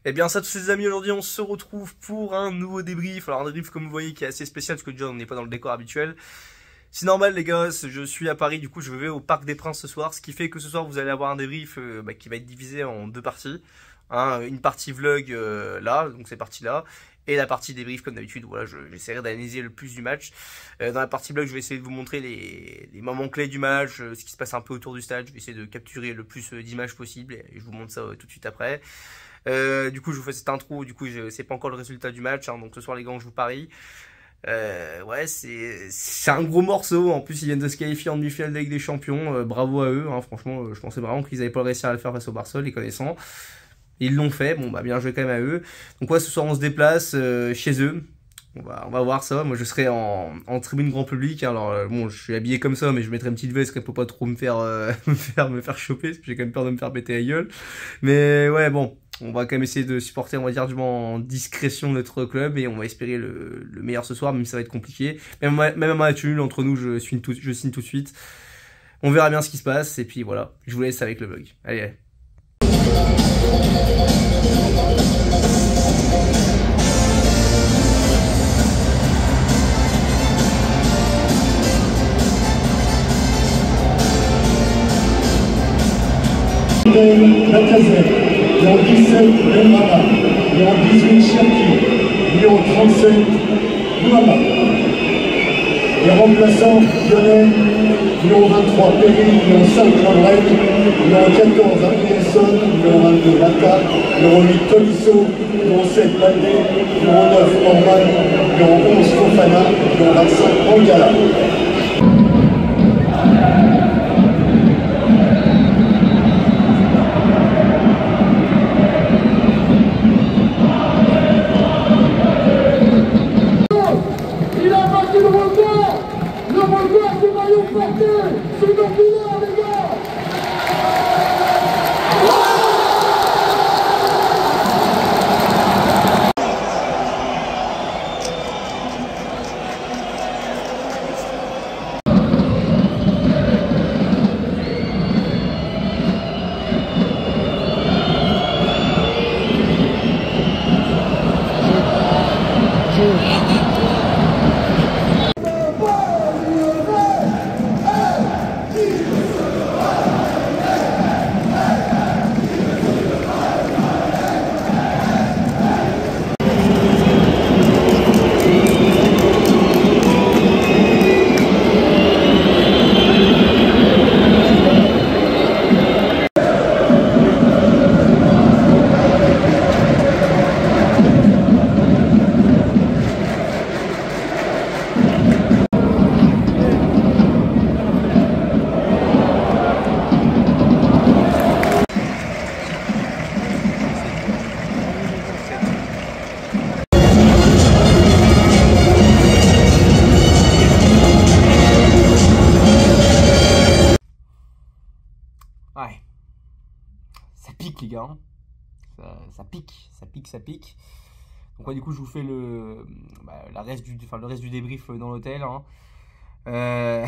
Eh bien ça tous les amis, aujourd'hui on se retrouve pour un nouveau débrief. Alors un débrief comme vous voyez qui est assez spécial parce que déjà on n'est pas dans le décor habituel. C'est normal les gars, je suis à Paris, du coup je vais au Parc des Princes ce soir. Ce qui fait que ce soir vous allez avoir un débrief qui va être divisé en deux parties. Une partie vlog là, donc cette partie là. Et la partie débrief comme d'habitude, voilà, j'essaierai d'analyser le plus du match. Dans la partie vlog je vais essayer de vous montrer les moments clés du match, ce qui se passe un peu autour du stade. Je vais essayer de capturer le plus d'images possible et je vous montre ça tout de suite après. Du coup je vous fais cette intro, du coup je sais pas encore le résultat du match, donc ce soir les gars je vous parie. Ouais c'est un gros morceau, en plus ils viennent de se qualifier en demi-finale de Ligue des Champions, bravo à eux, franchement je pensais vraiment qu'ils avaient pas réussi à le faire face au Barça, les connaissant. Ils l'ont fait, bon bah bien joué quand même à eux. Donc ouais ce soir on se déplace chez eux. On va voir ça. Moi je serai en tribune grand public. Alors bon je suis habillé comme ça mais je mettrai une petite veste pour pas trop me faire me faire choper parce que j'ai quand même peur de me faire péter la gueule. Mais ouais bon, on va quand même essayer de supporter on va dire en discrétion notre club et on va espérer le meilleur ce soir même si ça va être compliqué. Même un match nul entre nous je signe tout de suite. On verra bien ce qui se passe et puis voilà, je vous laisse avec le vlog. Allez. Lacazette, numéro 17, Benrahma, numéro 18, Cherki, numéro 37, Mouama. Les remplaçants, Lionel, numéro 23, Perry, numéro 5, Landrek, numéro 14, Andriesson, numéro 22, Mata, numéro 8, Tolisso, numéro 7, Baldé, numéro 9, Orban, numéro 11, Fofana, numéro 25, Angala. C'est donc là, les gars! Ouais, ça pique les gars, ça pique. Donc ouais, du coup je vous fais le reste du débrief dans l'hôtel. Je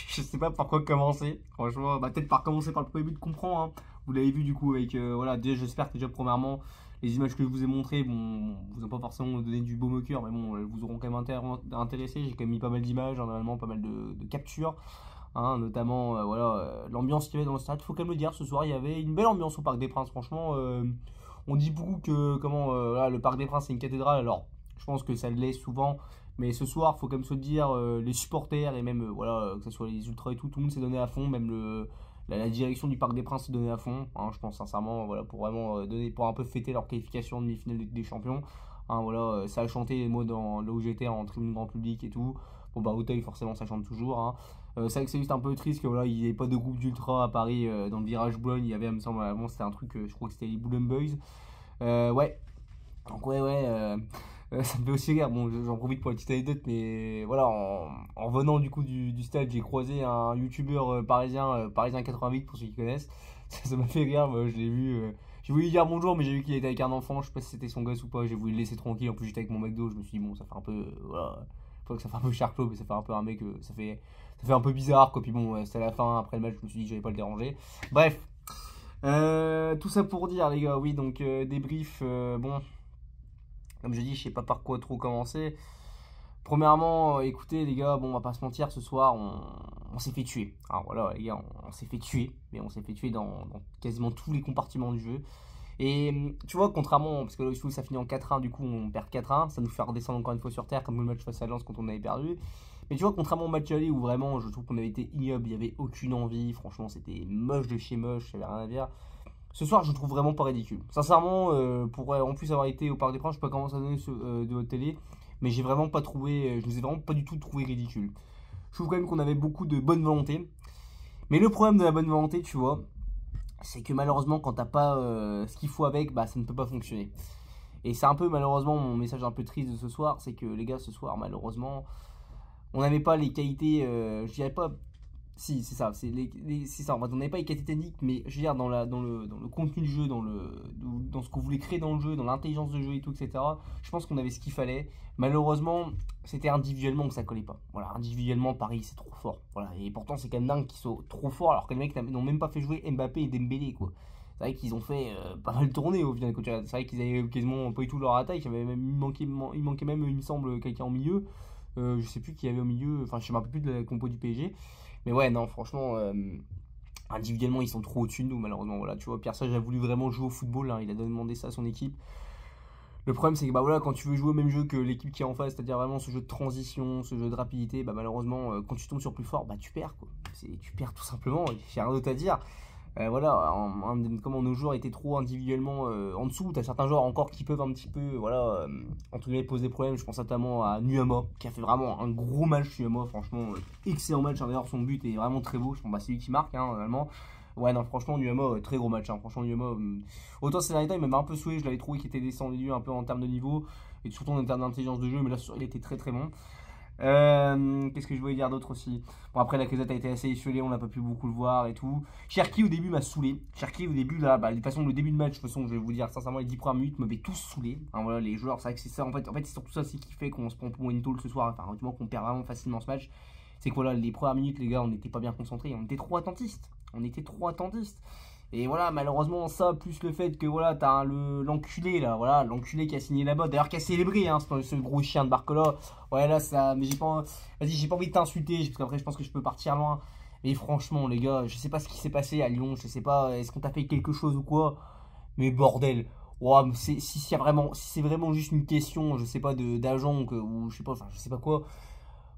sais pas par quoi commencer, franchement, peut-être par commencer par le premier but qu'on prend. Vous l'avez vu du coup avec, voilà, déjà j'espère que déjà premièrement, les images que je vous ai montrées, bon, vous ont pas forcément donné du baume au cœur, mais bon, elles vous auront quand même intéressé. J'ai quand même mis pas mal d'images, normalement pas mal de captures. Notamment l'ambiance qu'il y avait dans le stade. Faut quand même le dire, ce soir il y avait une belle ambiance au Parc des Princes. Franchement, on dit beaucoup que le Parc des Princes c'est une cathédrale. Alors je pense que ça l'est souvent, mais ce soir faut quand même se dire les supporters et même que ce soit les ultras et tout le monde s'est donné à fond. Même la direction du Parc des Princes s'est donnée à fond. Je pense sincèrement pour vraiment pour un peu fêter leur qualification en demi-finale des champions. Ça a chanté, moi là où j'étais en tribune grand public et tout. Bon Auteuil forcément ça chante toujours. C'est vrai que c'est juste un peu triste que il n'y ait pas de groupe d'ultra à Paris dans le virage Boulogne. Il y avait, il me semble, avant c'était un truc, je crois que c'était les Boulogne Boys. Ouais, donc ça me fait aussi rire. Bon, j'en profite pour la petite anecdote, mais voilà, en venant du coup du stade, j'ai croisé un youtubeur parisien 88 pour ceux qui connaissent. Ça m'a fait rire, je l'ai vu. J'ai voulu lui dire bonjour, mais j'ai vu qu'il était avec un enfant. Je sais pas si c'était son gosse ou pas. J'ai voulu le laisser tranquille. En plus, j'étais avec mon McDo. Je me suis dit, bon, ça fait un peu. Faut que ça fait un peu Charclos, mais ça fait un peu un mec. Ça fait un peu bizarre, quoi. Puis bon, c'était à la fin. Après le match, je me suis dit que j'allais pas le déranger. Bref. Tout ça pour dire, les gars, oui, donc débrief, bon, comme je dis, je sais pas par quoi trop commencer. Premièrement, écoutez, les gars, bon, on va pas se mentir, ce soir, on s'est fait tuer. Alors voilà, les gars, on s'est fait tuer, mais on s'est fait tuer dans quasiment tous les compartiments du jeu. Et tu vois, contrairement, parce que là, ça finit en 4-1, du coup, on perd 4-1, ça nous fait redescendre encore une fois sur terre, comme le match face à Lens quand on avait perdu. Mais tu vois, contrairement au match aller où vraiment, je trouve qu'on avait été ignoble, il n'y avait aucune envie, franchement, c'était moche de chez moche, j'avais rien à dire. Ce soir, je le trouve vraiment pas ridicule. Sincèrement, pour en plus avoir été au Parc des Princes, je sais pas comment ça donne de votre télé, mais j'ai vraiment pas trouvé, je ne les ai vraiment pas du tout trouvé ridicules. Je trouve quand même qu'on avait beaucoup de bonne volonté. Mais le problème de la bonne volonté, tu vois, c'est que malheureusement, quand t'as pas ce qu'il faut avec, bah ça ne peut pas fonctionner. Et c'est un peu malheureusement mon message un peu triste de ce soir, c'est que les gars, ce soir, malheureusement, on n'avait pas les qualités, je dirais pas. Si, c'est ça, c'est ça. En fait, on n'avait pas les qualités techniques, mais je veux dire, dans le contenu du jeu, dans ce qu'on voulait créer dans le jeu, dans l'intelligence de jeu et tout, etc. Je pense qu'on avait ce qu'il fallait. Malheureusement, c'était individuellement que ça collait pas. Voilà, individuellement, Paris, c'est trop fort. Voilà, et pourtant, c'est quand même dingue qu'ils soient trop forts, alors que les mecs n'ont même pas fait jouer Mbappé et Dembélé, quoi. C'est vrai qu'ils ont fait pas mal tourner au final. C'est vrai qu'ils avaient quasiment pas du tout leur attaque. Il manquait même, il me semble, quelqu'un au milieu. Je sais plus qui y avait au milieu. Enfin, je me rappelle plus de la compo du PSG. Mais ouais, non, franchement, individuellement, ils sont trop au-dessus de nous, malheureusement. Voilà, tu vois, Pierre Sage a voulu vraiment jouer au football, hein, il a demandé ça à son équipe. Le problème, c'est que bah, voilà, quand tu veux jouer au même jeu que l'équipe qui est en face, c'est-à-dire vraiment ce jeu de transition, ce jeu de rapidité, bah, malheureusement, quand tu tombes sur plus fort, bah, tu perds, quoi. Tu perds tout simplement, il n'y a rien d'autre à dire. Voilà, comment nos joueurs étaient trop individuellement en dessous. T'as certains joueurs encore qui peuvent un petit peu, voilà, entre guillemets, poser des problèmes. Je pense notamment à Nuama, qui a fait vraiment un gros match. Nuama, franchement, excellent match. Hein, d'ailleurs, son but est vraiment très beau. Je pense que c'est lui qui marque, hein, normalement. Ouais, non, franchement, Nuama, très gros match. Hein, franchement, Nuama, autant ces derniers temps, il m'avait un peu saoulé. Je l'avais trouvé qu'il était descendu un peu en termes de niveau et surtout en termes d'intelligence de jeu. Mais là, il était très très bon. Qu'est-ce que je voulais dire d'autre aussi? Bon, après, la Lacazette a été assez isolée, on n'a pas pu beaucoup le voir et tout. Cherki au début m'a saoulé. Cherki au début, là, bah, de toute façon, le début de match, de toute façon, je vais vous dire sincèrement, les 10 premières minutes m'avaient tous saoulé. Hein, voilà, les joueurs, c'est vrai que c'est ça, en fait c'est surtout ça qui fait qu'on se prend pour une tôle ce soir. Enfin, du moins qu'on perd vraiment facilement ce match. C'est que voilà, les premières minutes, les gars, on n'était pas bien concentrés, on était trop attentistes. Et voilà, malheureusement, ça, plus le fait que voilà, t'as l'enculé là, voilà, l'enculé qui a signé la botte, d'ailleurs qui a célébré, hein, ce gros chien de Barcola. Ouais, là, ça, mais j'ai pas envie de t'insulter, parce qu'après, je pense que je peux partir loin. Mais franchement, les gars, je sais pas ce qui s'est passé à Lyon, je sais pas, est-ce qu'on t'a fait quelque chose ou quoi, mais bordel. Wow, si c'est vraiment juste une question, je sais pas, d'agent ou je sais pas, enfin, je sais pas quoi.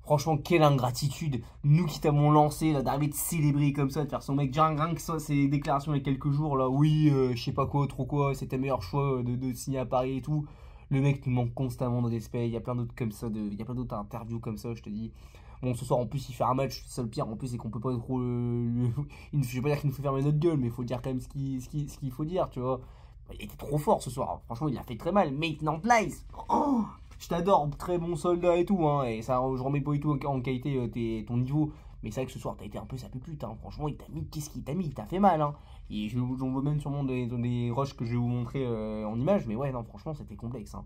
Franchement, quelle ingratitude. Nous qui t'avons lancé, d'arriver de célébrer comme ça, de faire son mec. Rien que ça, ces déclarations il y a quelques jours, là, oui, je sais pas quoi, trop quoi, c'était meilleur choix de signer à Paris et tout. Le mec nous manque constamment de respect. Il y a plein d'autres comme ça, il y a plein d'autres interviews comme ça, je te dis. Bon, ce soir, en plus, il fait un match. Le seul pire, en plus, c'est qu'on peut pas trop. Je vais pas dire qu'il nous fait fermer notre gueule, mais il faut dire quand même ce qu'il faut dire, tu vois. Il était trop fort ce soir. Franchement, il a fait très mal. Maintenant, Nice. Oh, je t'adore, très bon soldat et tout, hein, et ça, je remets pas du tout en qualité ton niveau, mais c'est vrai que ce soir t'as été un peu sa pupute, hein, franchement, il t'a mis, qu'est-ce qu'il t'a mis, il t'a fait mal, hein, et j'en vois même sûrement des rushs que je vais vous montrer en image, mais ouais, non, franchement, c'était complexe, hein.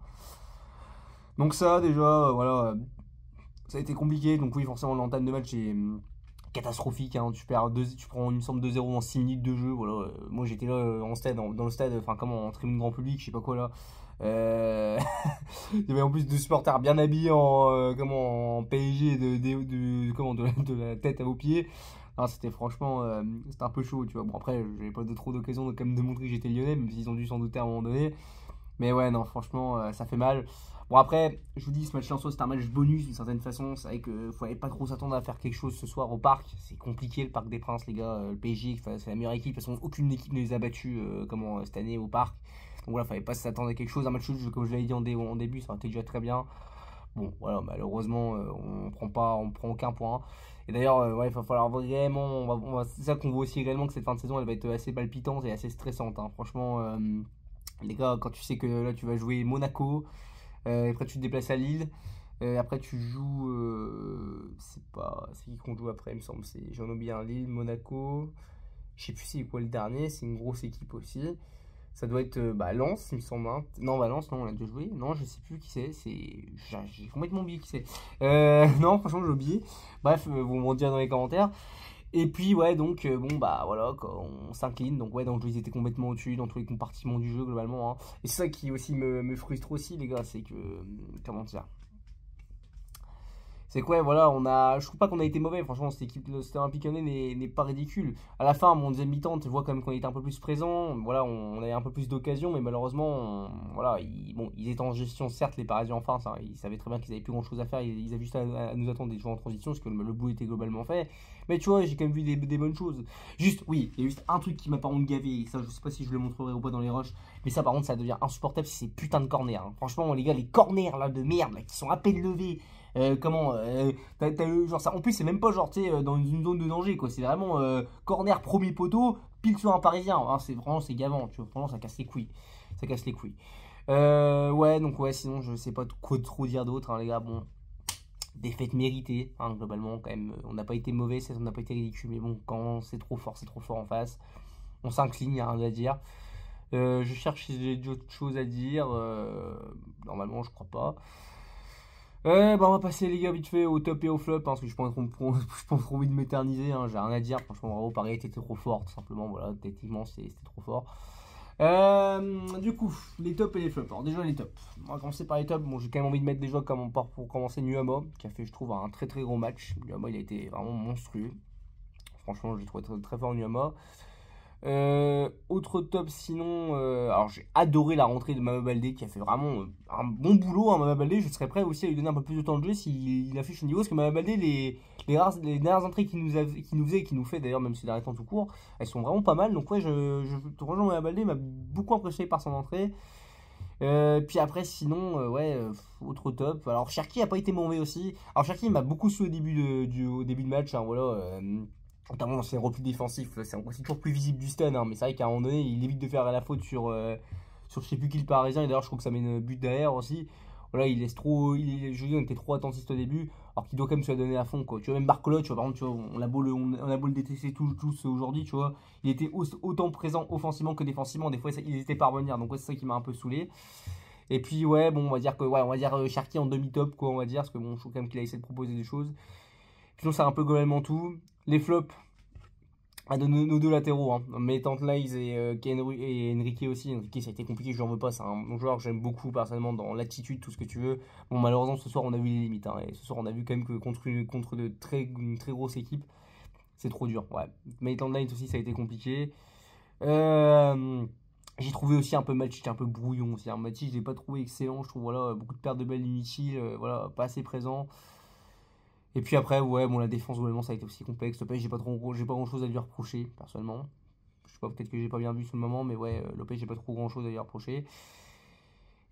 Donc ça, déjà, voilà, ça a été compliqué, donc oui, forcément, l'entame de match est catastrophique, hein, tu prends une somme 2-0 en 6 minutes de jeu, voilà, moi j'étais là en stade, dans le stade, enfin, comment, en tribune grand public, je sais pas quoi là. Il y avait en plus deux supporters bien habillés en PSG de la tête aux pieds. C'était franchement c'était un peu chaud, tu vois. Bon, après, j'avais pas trop d'occasion de quand même démontrer que j'étais lyonnais, même s'ils ont dû s'en douter à un moment donné. Mais ouais, non, franchement, ça fait mal. Bon, après, je vous dis, ce match en soi, c'est un match bonus d'une certaine façon. C'est vrai qu'il fallait pas trop s'attendre à faire quelque chose ce soir au parc. C'est compliqué, le Parc des Princes, les gars. Le PSG, c'est la meilleure équipe. De toute façon, aucune équipe ne les a battus cette année au parc. Donc voilà, fallait pas s'attendre à quelque chose. Un match comme je l'avais dit en début, ça aurait été déjà très bien. Bon, voilà, malheureusement, on prend aucun point. Et d'ailleurs, ouais, il va falloir vraiment. C'est ça qu'on voit aussi également, que cette fin de saison, elle va être assez palpitante et assez stressante, hein. Franchement, les gars, quand tu sais que là, tu vas jouer Monaco, après tu te déplaces à Lille, après tu joues. C'est qui qu'on joue après, il me semble. J'en oublie un, Lille, Monaco. Je sais plus c'est quoi le dernier, c'est une grosse équipe aussi. Ça doit être Lens, il me semble. Hein. Non, Lens, non, on l'a déjà joué. Non, je sais plus qui c'est. J'ai complètement oublié qui c'est. Non, franchement, j'ai oublié. Bref, vous m'en direz dans les commentaires. Et puis ouais donc bon bah voilà quoi, on s'incline donc ouais dans le jeu ils étaient complètement au-dessus dans tous les compartiments du jeu globalement hein. Et c'est ça qui aussi me frustre aussi les gars, c'est que comment dire, c'est que ouais voilà je trouve pas qu'on a été mauvais franchement, cette équipe de Stade Olympique Lyonnais n'est pas ridicule. À la fin mon deuxième mi-temps tu vois quand même qu'on était un peu plus présent, voilà on avait un peu plus d'occasions mais malheureusement voilà ils étaient en gestion certes les Parisiens en face hein, ils savaient très bien qu'ils avaient plus grand chose à faire, ils avaient juste à nous attendre des joueurs en transition parce que le boulot était globalement fait. Mais tu vois j'ai quand même vu des bonnes choses. Juste oui il y a juste un truc qui m'a par contre gavé et ça je sais pas si je le montrerai ou pas dans les rushs, mais ça par contre ça devient insupportable, c'est ces putains de corners hein. Franchement les gars les corners là de merde là, qui sont à peine levés. Genre ça en plus c'est même pas genre tu sais dans une zone de danger quoi, c'est vraiment corner premier poteau pile sur un parisien hein, c'est vraiment c'est gavant, tu vois, vraiment ça casse les couilles, ouais donc ouais sinon je sais pas quoi trop dire d'autre hein, les gars. Bon défaite méritée hein, globalement quand même, on n'a pas été mauvais, on n'a pas été ridicule, mais bon quand c'est trop fort en face, on s'incline, y a rien à dire. Je cherche si j'ai d'autres choses à dire, normalement je crois pas. Bah on va passer les gars vite fait au top et au flop hein, parce que je pense trop envie de m'éterniser hein, j'ai rien à dire, franchement bravo Paris était trop fort tout simplement, voilà techniquement c'était trop fort. Du coup les tops et les flops, alors déjà les tops, on va commencer par les tops. Bon j'ai quand même envie de mettre des joueurs comme pour commencer Nuama qui a fait je trouve un très très gros match. Nuama il a été vraiment monstrueux, franchement je l'ai trouvé très, très fort Nuama. Autre top sinon, alors j'ai adoré la rentrée de Mama Baldé qui a fait vraiment un bon boulot hein, Mama Baldé, je serais prêt aussi à lui donner un peu plus de temps de jeu s'il affiche le niveau, parce que Mama Baldé les dernières entrées qu'il nous faisait et qu'il nous fait d'ailleurs même ces derniers temps tout court, elles sont vraiment pas mal, donc ouais je te rejoins, Mama Baldé m'a beaucoup impressionné par son entrée. Puis après sinon autre top, alors Cherki a pas été mauvais aussi, alors Cherki m'a beaucoup su au début de match hein, voilà, notamment dans ses replis défensifs, c'est aussi toujours plus visible du stun, hein, mais c'est vrai qu'à un moment donné, il évite de faire la faute sur je sais plus qui le parisien, et d'ailleurs je trouve que ça met une but derrière aussi. Voilà, il laisse trop, je dis on était trop attentiste au début, alors qu'il doit quand même se la donner à fond quoi. Tu vois même Barcola, tu vois par exemple, tu vois, on a beau le détester tous aujourd'hui, tu vois, il était autant présent offensivement que défensivement, des fois il n'hésitait pas à revenir, donc ouais, c'est ça qui m'a un peu saoulé. Et puis ouais bon on va dire Cherki en demi-top quoi, on va dire, parce que bon je trouve quand même qu'il a essayé de proposer des choses. Sinon c'est un peu globalement tout. Les flops à nos deux latéraux, hein. Mais Tantlaise et Enrique aussi. Enrique ça a été compliqué, je n'en veux pas, c'est un joueur que j'aime beaucoup personnellement dans l'attitude, tout ce que tu veux. Bon malheureusement ce soir on a vu les limites hein, et ce soir on a vu quand même que contre une très grosse équipe c'est trop dur, ouais. Mais Tantlaise aussi ça a été compliqué. J'ai trouvé aussi un peu Matic un peu brouillon aussi, hein. Matic je l'ai pas trouvé excellent, je trouve, voilà, beaucoup de pertes de balles inutiles, voilà, pas assez présent. Et puis après, ouais, bon, la défense, globalement, ça a été aussi complexe. Lopez, j'ai pas grand chose à lui reprocher, personnellement. Je sais pas, peut-être que j'ai pas bien vu sur le moment, mais ouais, Lopez, j'ai pas trop grand chose à lui reprocher.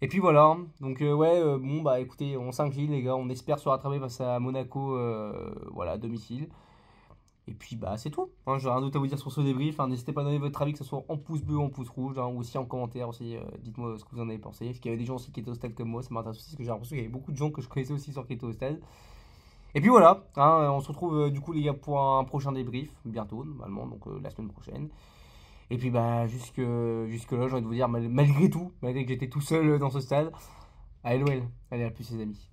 Et puis voilà, donc bon, bah écoutez, on s'incline, les gars, on espère se rattraper face à Monaco, voilà, à domicile. Et puis bah c'est tout, hein, j'ai rien d'autre à vous dire sur ce débrief, hein. N'hésitez pas à donner votre avis, que ce soit en pouce bleu ou en pouce rouge, hein, ou aussi en commentaire aussi, dites-moi ce que vous en avez pensé. Parce qu'il y avait des gens aussi qui étaient au stade comme moi, ça m'intéresse aussi, parce que j'ai l'impression qu'il y avait beaucoup de gens que je connaissais aussi qui étaient au stade. Et puis voilà, hein, on se retrouve du coup les gars pour un prochain débrief, bientôt normalement, donc la semaine prochaine. Et puis bah jusque là j'ai envie de vous dire, malgré tout, malgré que j'étais tout seul dans ce stade, allez l'OL, allez à plus les amis.